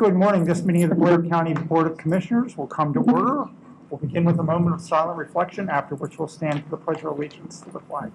Good morning. This meeting of the Blair County Board of Commissioners will come to order. We'll begin with a moment of silent reflection, after which we'll stand for the Pledge of Allegiance to the flag.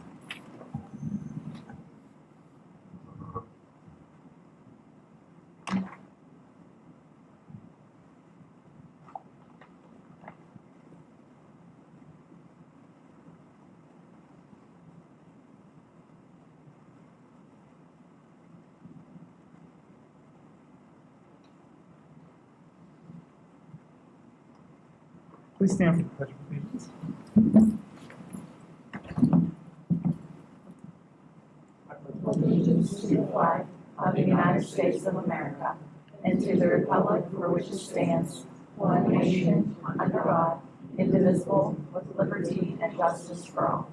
Please stand for the Pledge of Allegiance. Allegiance to the flag of the United States of America and to the republic for which it stands, one nation, under God, indivisible, with liberty and justice for all.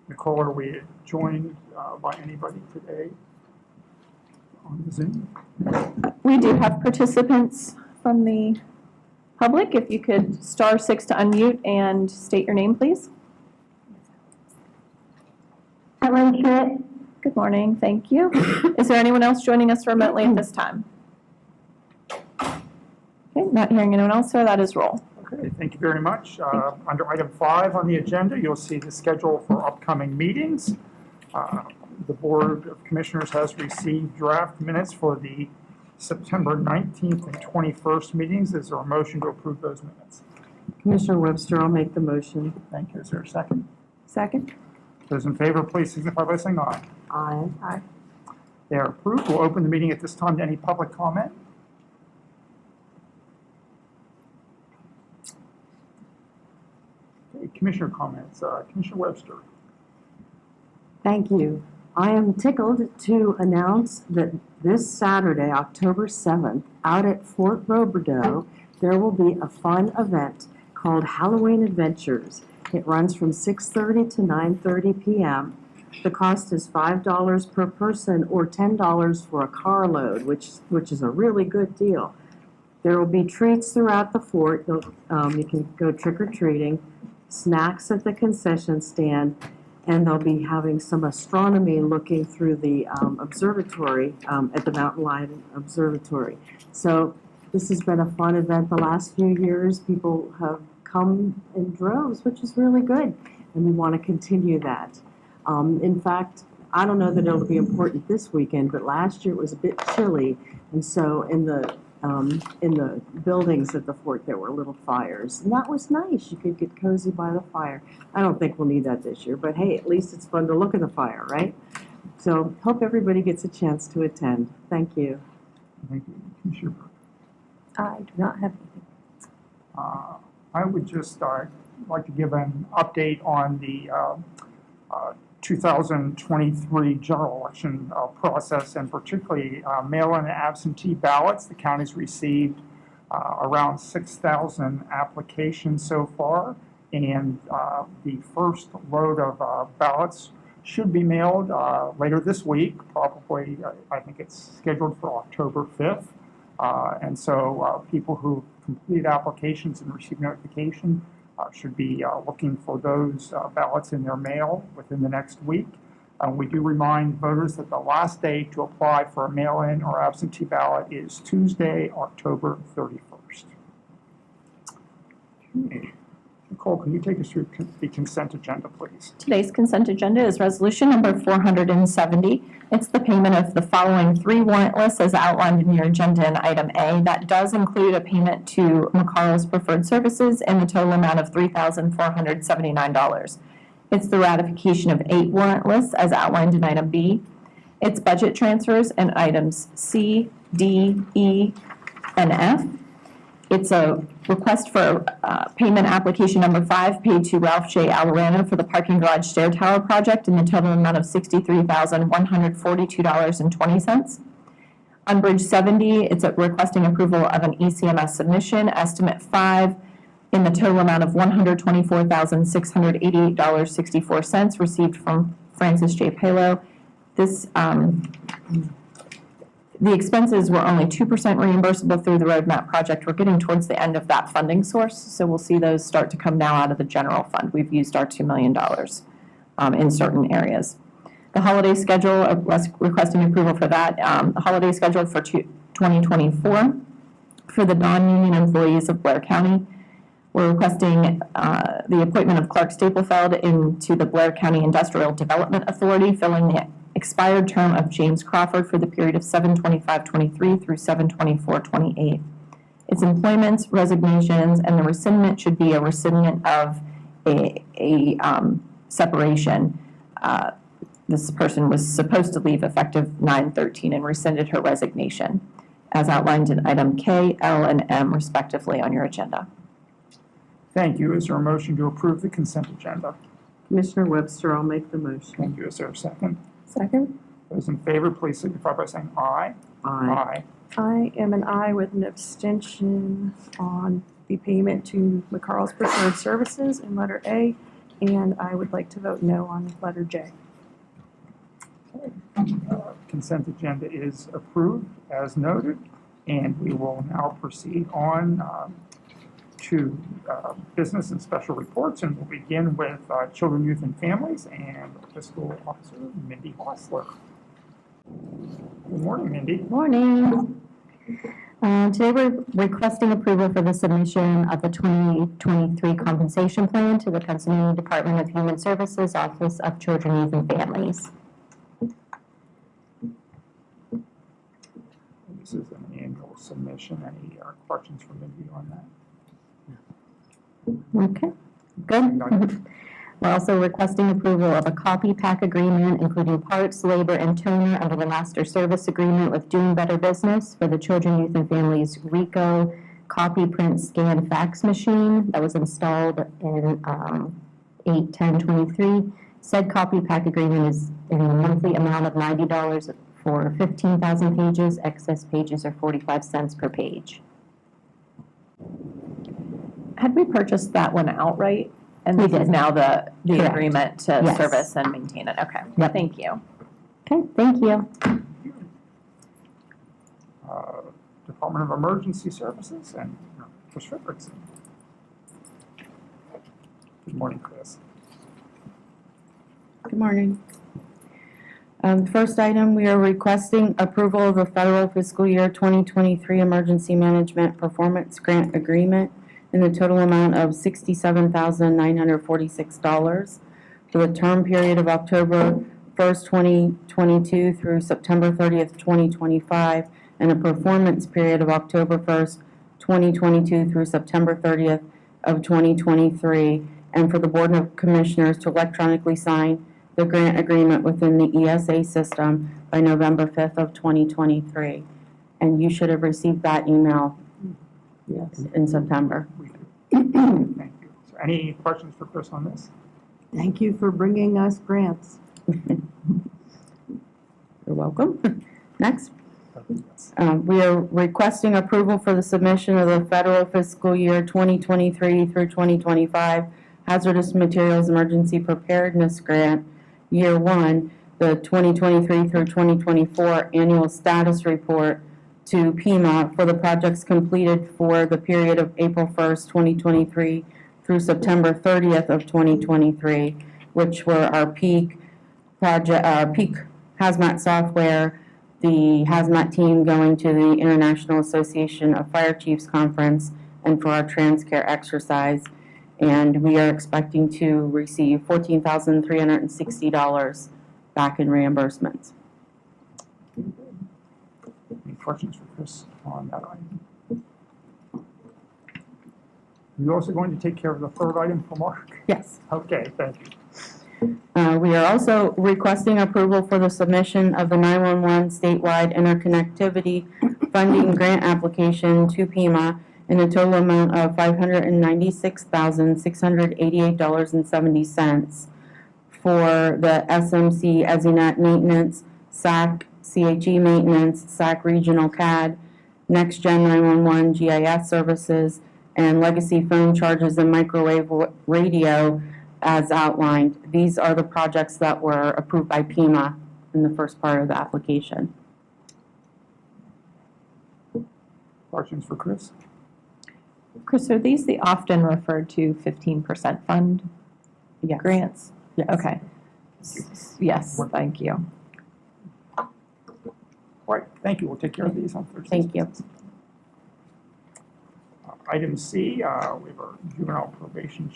Nicole, are we joined by anybody today on Zoom? We do have participants from the public. If you could *6 to unmute and state your name, please. Good morning, thank you. Is there anyone else joining us remotely at this time? Okay, not hearing anyone else, so that is roll. Okay, thank you very much. Under item 5 on the agenda, you'll see the schedule for upcoming meetings. The Board of Commissioners has received draft minutes for the September 19th and 21st meetings. Is there a motion to approve those minutes? Commissioner Webster, I'll make the motion. Thank you. Is there a second? Second. Those in favor, please signify by saying aye. Aye. Aye. They are approved. We'll open the meeting at this time to any public comment. Okay, Commissioner comments. Commissioner Webster. Thank you. I am tickled to announce that this Saturday, October 7th, out at Fort Roberdeau, there will be a fun event called Halloween Adventures. It runs from 6:30 to 9:30 p.m. The cost is $5 per person or $10 for a carload, which is a really good deal. There will be treats throughout the fort. You can go trick-or-treating, snacks at the concession stand, and they'll be having some astronomy looking through the observatory at the Mountain Lion Observatory. So this has been a fun event the last few years. People have come in droves, which is really good, and we want to continue that. In fact, I don't know that it'll be important this weekend, but last year it was a bit chilly, and so in the buildings at the fort there were little fires, and that was nice. You could get cozy by the fire. I don't think we'll need that this year, but hey, at least it's fun to look at the fire, right? So hope everybody gets a chance to attend. Thank you. Thank you. Commissioner. I do not have anything. I would just like to give an update on the 2023 general election process, and particularly mail-in and absentee ballots. The county's received around 6,000 applications so far, and the first load of ballots should be mailed later this week, probably. I think it's scheduled for October 5th. And so people who complete applications and receive notification should be looking for those ballots in their mail within the next week. We do remind voters that the last day to apply for a mail-in or absentee ballot is Tuesday, October 31st. Okay. Nicole, can you take us through the consent agenda, please? Today's consent agenda is resolution number 470. It's the payment of the following 3 warrant lists as outlined in your agenda in item A. That does include a payment to McCarl's Preferred Services in the total amount of $3,479. It's the ratification of 8 warrant lists as outlined in item B. It's budget transfers in items C, D, E, and F. It's a request for payment application number 5 paid to Ralph J. Alorano for the parking garage stair tower project in the total amount of $63,142.20. On Bridge 70, it's requesting approval of an ECMS submission, estimate 5, in the total amount of $124,688.64 received from Francis J. Palo. This the expenses were only 2% reimbursable through the roadmap project. We're getting towards the end of that funding source, so we'll see those start to come now out of the general fund. We've used our $2 million in certain areas. The holiday schedule, requesting approval for that. The holiday schedule for 2024 for the non-union employees of Blair County. We're requesting the appointment of Clark Staplefeld into the Blair County Industrial Development Authority, filling the expired term of James Crawford for the period of 7/25/23 through 7/24/28. Its employments, resignations, and the rescindment should be a rescindment of a separation. This person was supposed to leave effective 9/13 and rescinded her resignation, as outlined in item K, L, and M respectively on your agenda. Thank you. Is there a motion to approve the consent agenda? Commissioner Webster, I'll make the motion. Thank you. Is there a second? Second. Those in favor, please signify by saying aye. Aye. I am an aye with an abstention on the payment to McCarl's Preferred Services in letter A, and I would like to vote no on letter J. Consent agenda is approved as noted, and we will now proceed on to business and special reports, and we'll begin with Children, Youth, and Families and Fiscal Officer Mindy Hostler. Good morning, Mindy. Morning. Today we're requesting approval for the submission of the 2023 compensation plan to the Pennsylvania Department of Human Services Office of Children, Youth, and Families. This is an annual submission. Any questions for Mindy on that? Okay, good. We're also requesting approval of a copy pack agreement, including parts, labor, and toner under the master service agreement with Doing Better Business for the Children, Youth, and Families RICO copy, print, scan, fax machine that was installed in 8/10/23. Said copy pack agreement is in the monthly amount of $90 for 15,000 pages. Excess pages are 45 cents per page. Had we purchased that one outright? And We this is did. now the Correct. agreement to Yes. service and maintain it? Okay, Yep. thank you. Okay, thank you. Department of Emergency Services and Chris Fredrickson. Good morning, Chris. Good morning. First item, we are requesting approval of a federal fiscal year 2023 Emergency Management Performance Grant Agreement in the total amount of $67,946 for the term period of October 1st, 2022 through September 30th, 2025, and a performance period of October 1st, 2022 through September 30th of 2023, and for the Board of Commissioners to electronically sign the grant agreement within the ESA system by November 5th of 2023. And you should have received that email in September. We do. Thank you. So any questions for Chris on this? Thank you for bringing us grants. You're welcome. Next. Yes. We are requesting approval for the submission of the federal fiscal year 2023 through 2025 Hazardous Materials Emergency Preparedness Grant, Year 1, the 2023 through 2024 Annual Status Report to PEMA for the projects completed for the period of April 1st, 2023 through September 30th of 2023, which were our peak project, peak hazmat software, the hazmat team going to the International Association of Fire Chiefs Conference, and for our TransCare exercise. And we are expecting to receive $14,360 back in reimbursements. Any questions for Chris on that item? Are you also going to take care of the third item for Mark? Yes. Okay, thank you. We are also requesting approval for the submission of the 911 statewide interconnectivity funding grant application to PEMA in a total amount of $596,688.70 for the SMC EZNet maintenance, SAC CHE maintenance, SAC regional CAD, Next Gen 911 GIS services, and legacy phone charges and microwave radio as outlined. These are the projects that were approved by PEMA in the first part of the application. Questions for Chris? Chris, are these the often referred to 15% fund Yes. grants? Yes. Okay. Yes, thank you. All right, thank you. We'll take care of these on Thursday. Thank you. Item C, we have our juvenile probation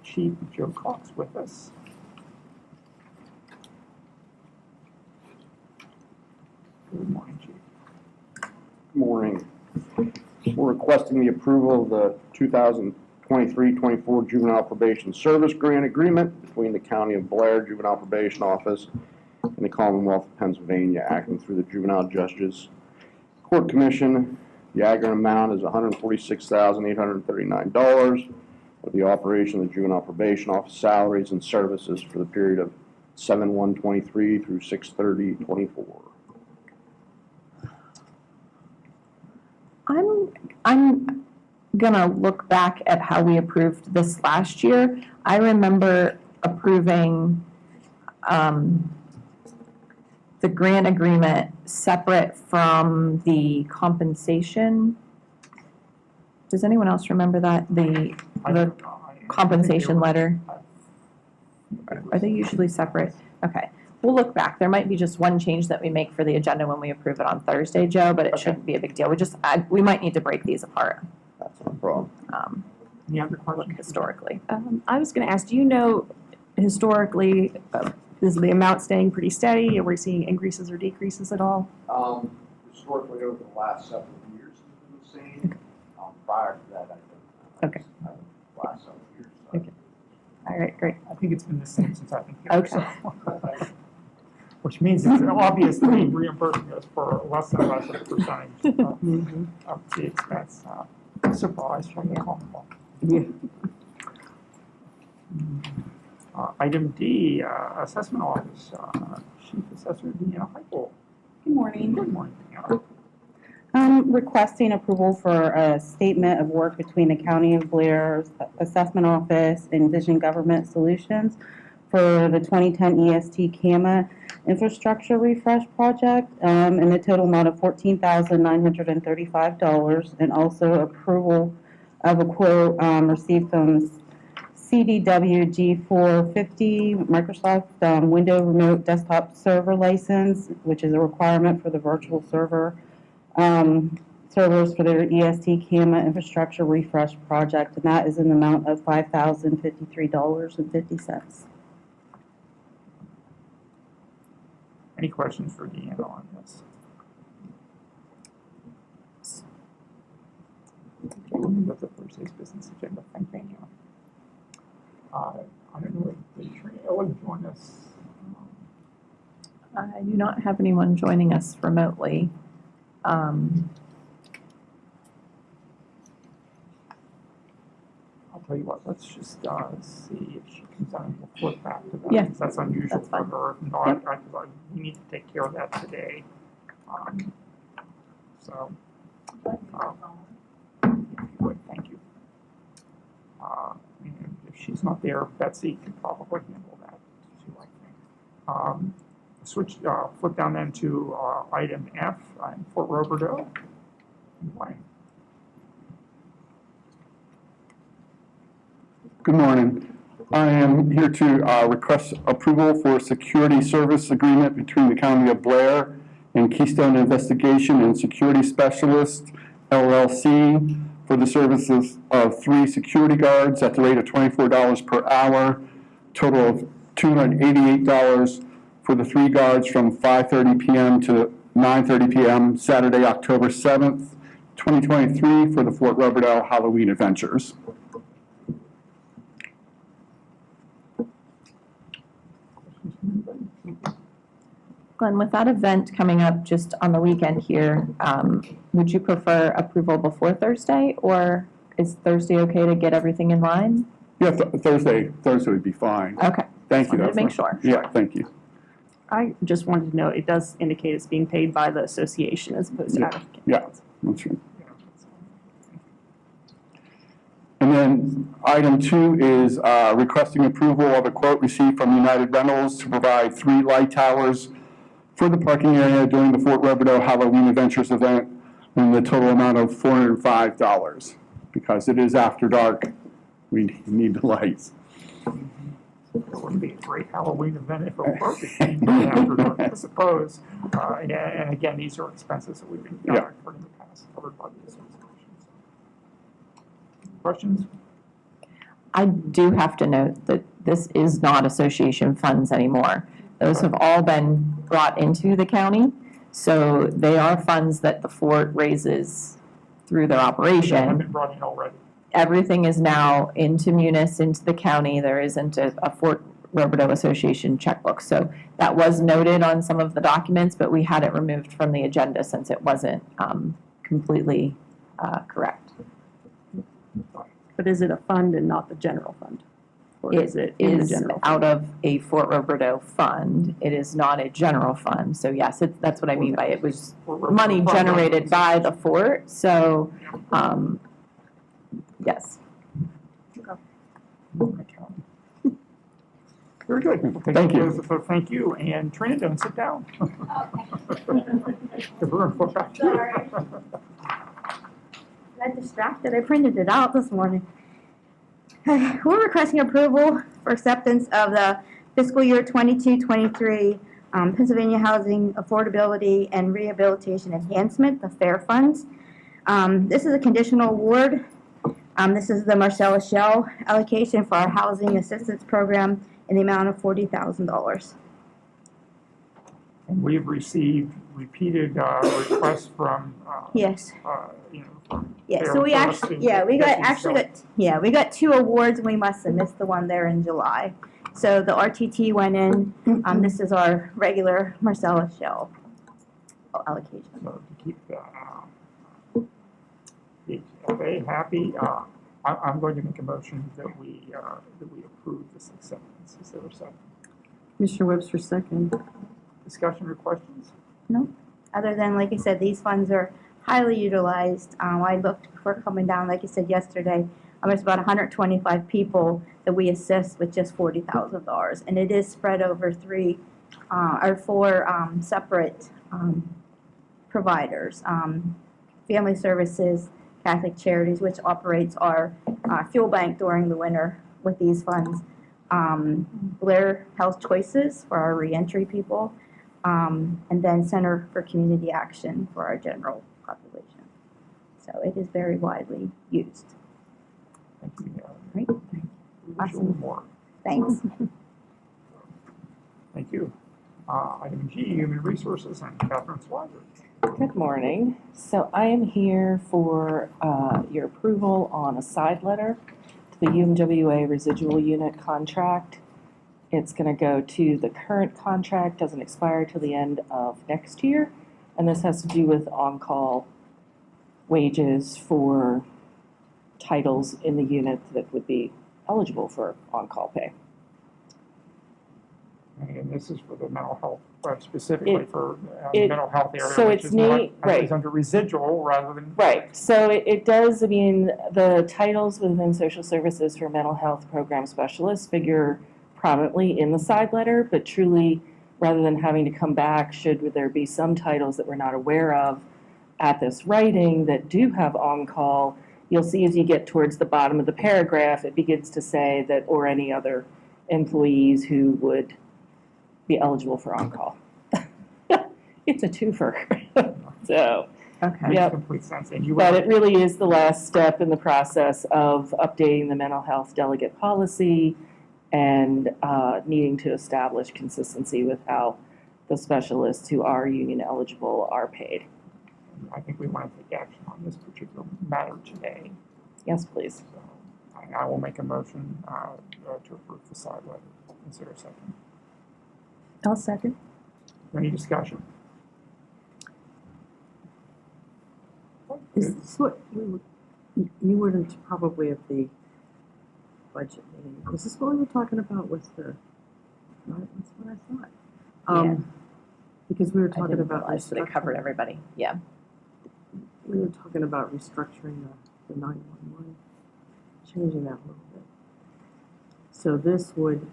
chief, Joe Cox, with us. Good morning, Chief. Good morning. We're requesting the approval of the 2023-24 Juvenile Probation Service Grant Agreement between the County of Blair Juvenile Probation Office and the Commonwealth of Pennsylvania, acting through the Juvenile Justice Court Commission. The aggregate amount is $146,839 for the operation of the Juvenile Probation Office salaries and services for the period of 7/1/23 through 6/30/24. I'm gonna look back at how we approved this last year. I remember approving the grant agreement separate from the compensation. Does anyone else remember that? The compensation letter? Are they usually separate? Okay. We'll look back. There might be just one change that we make for the agenda when we approve it on Thursday, Joe, but it shouldn't be a big deal. We might need to break these apart. That's no problem. Any other Look questions? historically. I was going to ask, do you know historically, is the amount staying pretty steady? Are we seeing increases or decreases at all? Historically, over the last several years, it's been the same. Prior to that, I don't know. Okay. Last several years. Okay. All right, great. I think it's been the same since I've been here. Okay. So. Which means it's obviously reimbursing us for less and less of a percentage of the expense. Surprise from the Commonwealth. Yeah. Item D, Assessment Office, Chief Assessor Deanna Heupel. Good morning. Good morning, Deanna. Requesting approval for a statement of work between the County of Blair's Assessment Office and Vision Government Solutions for the 2010 EST CAMA Infrastructure Refresh Project in the total amount of $14,935, and also approval of a quote received from CDW G450 Microsoft Windows Remote Desktop Server License, which is a requirement for the virtual servers for their EST CAMA Infrastructure Refresh Project, and that is in the amount of $5,053.50. Any questions for Deanna on this? Okay, we'll move to Thursday's business agenda. Thank you. I don't know if Trina would join us. I do not have anyone joining us remotely. I'll tell you what, let's just see if she comes on and we'll flip back to that. Yeah, Because that's unusual that's for fine. her. No, Yep. we need to take care of that today. So, if you would, thank you. And if she's not there, Betsy can probably handle that too, I think. Flip down then to item F, Fort Roberdeau. Blaine. Good morning. I am here to request approval for a security service agreement between the County of Blair and Keystone Investigation and Security Specialist, LLC, for the services of 3 security guards at the rate of $24 per hour, total of $288 for the 3 guards from 5:30 p.m. to 9:30 p.m. Saturday, October 7th, 2023 for the Fort Roberdeau Halloween Adventures. Glenn, with that event coming up just on the weekend here, would you prefer approval before Thursday, or is Thursday okay to get everything in line? Yeah, Thursday would be fine. Okay. Thank you. Wanted to that's make fine. sure. Yeah, thank you. I just wanted to know, it does indicate it's being paid by the association as opposed to Yeah. out of county. Yeah, that's right. And then item 2 is requesting approval of a quote received from United Rentals to provide 3 light towers for the parking area during the Fort Roberdeau Halloween Adventures event in the total amount of $405. Because it is after dark, we need the lights. It would be a great Halloween event if it were between after, I suppose. And again, these are expenses that we've been Yeah. incurring in the past, covered by the association. Questions? I do have to note that this is not association funds anymore. Those have all been brought into the county, so they are funds that the fort raises through their That have operation. been brought in already. Everything is now into Munis, into the county. There isn't a Fort Roberto Association checkbook. So that was noted on some of the documents, but we had it removed from the agenda since it wasn't completely correct. But is it a fund and not the general fund? Or is it in the Is general? out of a Fort Roberto fund. It is not a general fund. So yes, that's what I mean by it was money generated by the fort. So, yes. Very good. Well, Thank you. Elizabeth, thank you. And Trina, don't sit down. The room for back. Sorry. Got distracted. I printed it out this morning. We're requesting approval for acceptance of the fiscal year 22-23 Pennsylvania Housing Affordability and Rehabilitation Enhancement, the FAIR funds. This is a conditional award. This is the Marcella Shell allocation for our housing assistance program in the amount of $40,000. And we've received repeated requests from, Yes. from Yeah, Blair so we for us actually, to we get got these we got 2 awards, and we must have missed the one there in July. So the RTT went in, this is our regular Marcella Shell allocation. So to keep the FA happy, I'm going to make a motion that we approve this acceptance. Is there a second? Commissioner Webster, second. Discussion or questions? Other than, like I said, these funds are highly utilized. I looked before coming down, like I said yesterday, there's about 125 people that we assist with just $40,000. And it is spread over 4 separate providers. Family Services, Catholic Charities, which operates our fuel bank during the winter with these funds. Blair Health Choices for our reentry people. And then Center for Community Action for our general population. So it is very widely used. Thank you. Great. We wish you Awesome. more. Thanks. Thank you. Item G, Human Resources, and Catherine Swager. Good morning. So I am here for your approval on a side letter to the UMWA residual unit contract. It's going to go to the current contract, doesn't expire till the end of next year. And this has to do with on-call wages for titles in the unit that would be eligible for on-call pay. And this is for the mental health, specifically for it- mental health area, so which it's is not, right. is under residual rather than. Right, so it does, I mean, the titles within social services for mental health program specialists figure prominently in the side letter, but truly, rather than having to come back, should there be some titles that we're not aware of at this writing that do have on-call, you'll see as you get towards the bottom of the paragraph, it begins to say that, or any other employees who would be eligible for on-call. It's a twofer. So, Okay. Makes Yep. complete sense. And you but are- it really is the last step in the process of updating the mental health delegate policy and needing to establish consistency with how the specialists who are union eligible are paid. I think we want to take action on this particular matter today. Yes, please. So I will make a motion to approve the side letter. Is there a second? I'll second. Any discussion? Is this what, you weren't probably at the budget meeting. Is this what we were talking about with the, that's what I thought. Because we were I talking didn't about. realize that it covered everybody. Yeah. We were talking about restructuring the 911, changing that a little bit. So this would,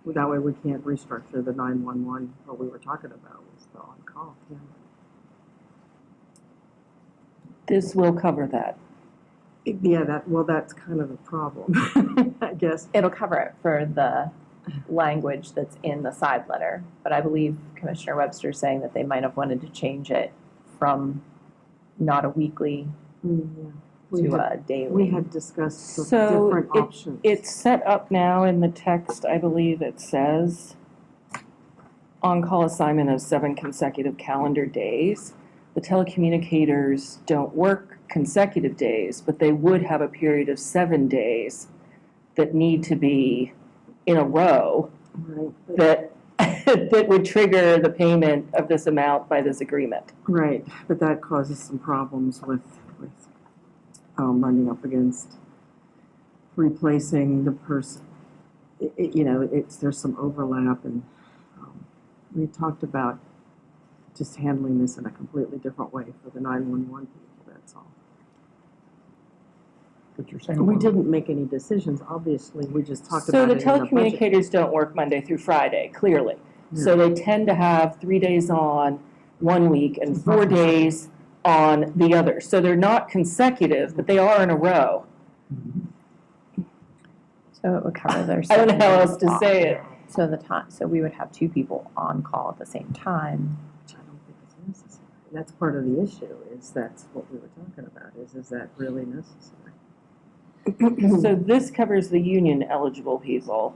well, that way we can't restructure the 911, what we were talking about was the on-call, can we? This will cover that. Yeah, that's kind of the problem, I guess. It'll cover it for the language that's in the side letter, but I believe Commissioner Webster's saying that they might have wanted to change it from not a weekly to a daily. We had discussed the So different options. it's set up now in the text, I believe it says, on-call assignment of 7 consecutive calendar days. The telecommunicators don't work consecutive days, but they would have a period of 7 days that need to be in a row Right. that, that would trigger the payment of this amount by this agreement. Right, but that causes some problems with running up against replacing the person. There's some overlap, and we talked about just handling this in a completely different way for the 911 people, that's all. But you're saying. We didn't make any decisions, obviously, we just talked So about the it in the budget. telecommunicators don't work Monday through Friday, clearly. So they tend to have 3 days on one week and 4 days on the other. So they're not consecutive, but they are in a row. So it would cover their. I don't know how 7 days else to off. say it. So so we would have 2 people on call at the same time. Which I don't think is necessary. That's part of the issue, that's what we were talking about, is that really necessary? So this covers the union eligible people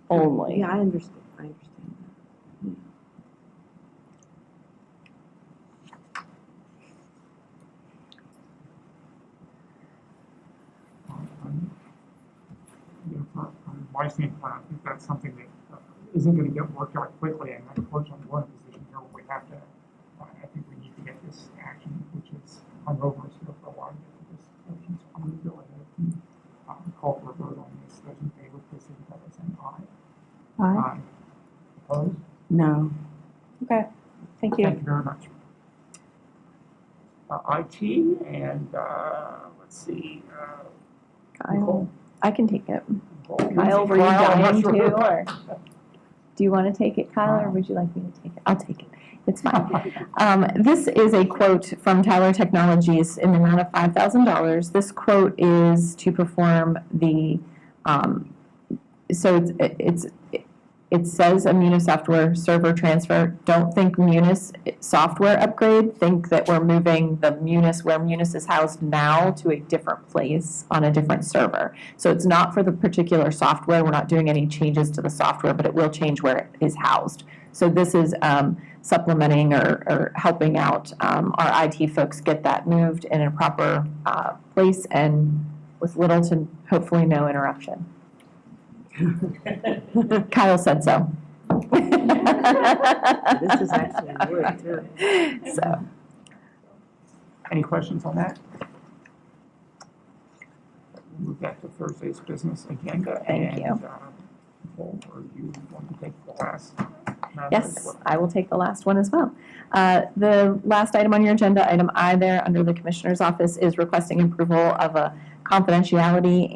only. Yeah, I understand that. From my standpoint, I think that's something that isn't going to get worked out quickly, and unfortunately, we're in a position here where we have to, I think we need to get this action, which is hung over us here for a while, get to this action. So I'm going to go ahead and call for a vote on this. Those in favor, please signify by saying aye. Aye. Opposed? No. Okay, thank you. Thank you very much. IT and, let's see, Kyle, I can take it. Nicole. Kyle, were you I'm not dying sure. to, or do you want to take it, Kyle, or would you like me to take it? I'll take it. It's fine. This is a quote from Tyler Technologies in the amount of $5,000. This quote is to perform the, so it says a Munis software server transfer. Don't think Munis software upgrade. Think that we're moving the Munis, where Munis is housed now, to a different place on a different server. So it's not for the particular software. We're not doing any changes to the software, but it will change where it is housed. So this is supplementing or helping out our IT folks get that moved in a proper place and with little to hopefully no interruption. Kyle said so. This is actually wood, too. So, Any questions on that? We'll move back to Thursday's business agenda. Thank you. Nicole, or you want to take the last matter? yes, I will take the last one as well. The last item on your agenda, item I there under the Commissioner's office, is requesting approval of a confidentiality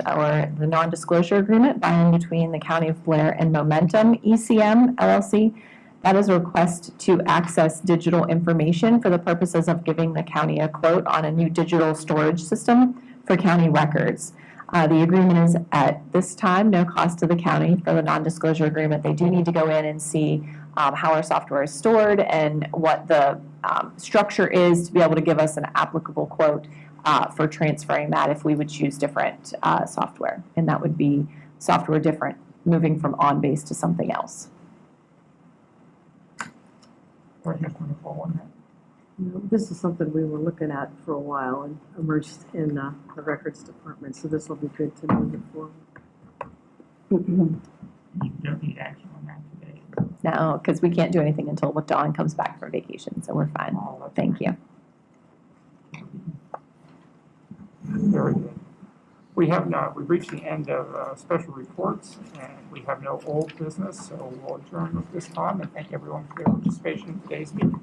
or the non-disclosure agreement by and between the County of Blair and Momentum ECM LLC. That is a request to access digital information for the purposes of giving the county a quote on a new digital storage system for county records. The agreement is at this time no cost to the county for the non-disclosure agreement. They do need to go in and see how our software is stored and what the structure is to be able to give us an applicable quote for transferring that if we would choose different software. And that would be software different, moving from on-base to something else. Questions for Nicole on that? This is something we were looking at for a while and emerged in the records department, so this will be good to move it forward. You don't need action on that today. No, because we can't do anything until Dawn comes back from vacation, so we're fine. Thank you. Very good. We've reached the end of special reports, and we have no old business, so we'll adjourn at this time, and thank everyone for their participation in today's meeting.